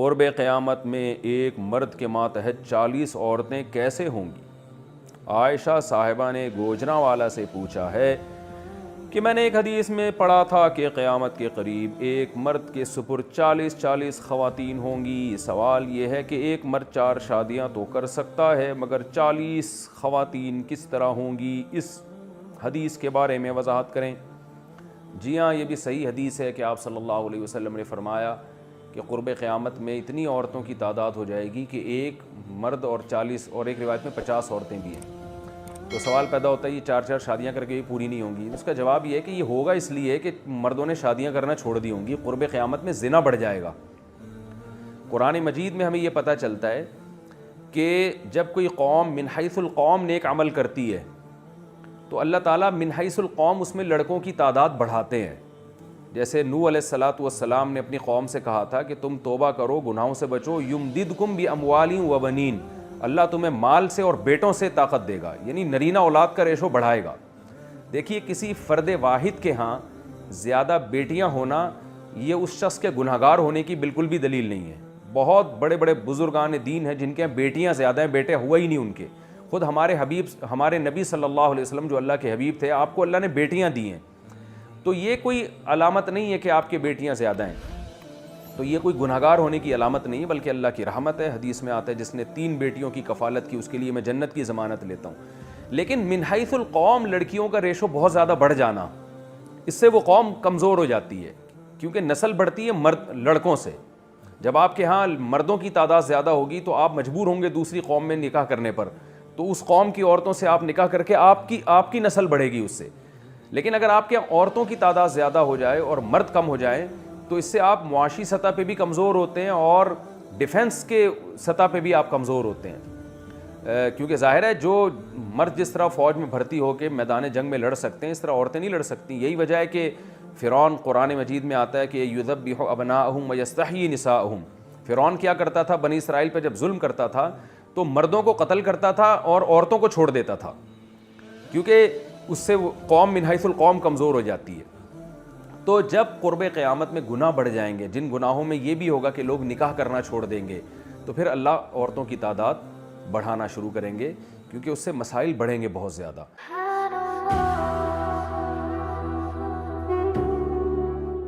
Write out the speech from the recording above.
قرب قیامت میں ایک مرد کے ماتحت 40 عورتیں کیسے ہوں گی؟ عائشہ صاحبہ نے گوجرانوالہ سے پوچھا ہے کہ میں نے ایک حدیث میں پڑھا تھا کہ قیامت کے قریب ایک مرد کے سپرد 40 خواتین ہوں گی۔ سوال یہ ہے کہ ایک مرد 4 شادیاں تو کر سکتا ہے، مگر 40 خواتین کس طرح ہوں گی؟ اس حدیث کے بارے میں وضاحت کریں۔ جی ہاں، یہ بھی صحیح حدیث ہے کہ آپ صلی اللہ علیہ وسلم نے فرمایا کہ قرب قیامت میں اتنی عورتوں کی تعداد ہو جائے گی کہ ایک مرد اور 40 اور ایک روایت میں 50 عورتیں بھی ہیں۔ تو سوال پیدا ہوتا ہے یہ 4 شادیاں کر کے بھی پوری نہیں ہوں گی؟ اس کا جواب یہ ہے کہ یہ ہوگا اس لیے کہ مردوں نے شادیاں کرنا چھوڑ دی ہوں گی، قرب قیامت میں زنا بڑھ جائے گا۔ قرآن مجید میں ہمیں یہ پتہ چلتا ہے کہ جب کوئی قوم من حیث القوم نیک عمل کرتی ہے تو اللہ تعالیٰ من حیث القوم اس میں لڑکوں کی تعداد بڑھاتے ہیں۔ جیسے نوح علیہ الصلاۃ والسلام نے اپنی قوم سے کہا تھا کہ تم توبہ کرو، گناہوں سے بچو، یمددکم باموال وبنین، اللہ تمہیں مال سے اور بیٹوں سے طاقت دے گا، یعنی نرینہ اولاد کا ریشو بڑھائے گا۔ دیکھیے کسی فرد واحد کے ہاں زیادہ بیٹیاں ہونا یہ اس شخص کے گنہگار ہونے کی بالکل بھی دلیل نہیں ہے۔ بہت بڑے بڑے بزرگان دین ہیں جن کے بیٹیاں زیادہ ہیں، بیٹے ہوا ہی نہیں ان کے۔ خود ہمارے نبی صلی اللہ علیہ وسلم جو اللہ کے حبیب تھے، آپ کو اللہ نے بیٹیاں دی ہیں، تو یہ کوئی علامت نہیں ہے کہ آپ کی بیٹیاں زیادہ ہیں، تو یہ کوئی گنہگار ہونے کی علامت نہیں ہے، بلکہ اللہ کی رحمت ہے۔ حدیث میں آتا ہے جس نے 3 بیٹیوں کی کفالت کی اس کے لیے میں جنت کی ضمانت لیتا ہوں۔ لیکن من حیث القوم لڑکیوں کا ریشو بہت زیادہ بڑھ جانا، اس سے وہ قوم کمزور ہو جاتی ہے، کیونکہ نسل بڑھتی ہے لڑکوں سے۔ جب آپ کے ہاں مردوں کی تعداد زیادہ ہوگی تو آپ مجبور ہوں گے دوسری قوم میں نکاح کرنے پر، تو اس قوم کی عورتوں سے آپ نکاح کر کے آپ کی نسل بڑھے گی اس سے۔ لیکن اگر آپ کے عورتوں کی تعداد زیادہ ہو جائے اور مرد کم ہو جائیں تو اس سے آپ معاشی سطح پہ بھی کمزور ہوتے ہیں اور ڈیفنس کے سطح پہ بھی آپ کمزور ہوتے ہیں، کیونکہ ظاہر ہے جو مرد جس طرح فوج میں بھرتی ہو کے میدان جنگ میں لڑ سکتے ہیں اس طرح عورتیں نہیں لڑ سکتی۔ یہی وجہ ہے کہ فرعون قرآن مجید میں آتا ہے کہ یذبح ابناءہم ویستحیی نساءہم۔ فرعون کیا کرتا تھا؟ بنی اسرائیل پہ جب ظلم کرتا تھا تو مردوں کو قتل کرتا تھا اور عورتوں کو چھوڑ دیتا تھا، کیونکہ اس سے وہ قوم من حیث القوم کمزور ہو جاتی ہے۔ تو جب قرب قیامت میں گناہ بڑھ جائیں گے، جن گناہوں میں یہ بھی ہوگا کہ لوگ نکاح کرنا چھوڑ دیں گے، تو پھر اللہ عورتوں کی تعداد بڑھانا شروع کریں گے، کیونکہ اس سے مسائل بڑھیں گے بہت زیادہ۔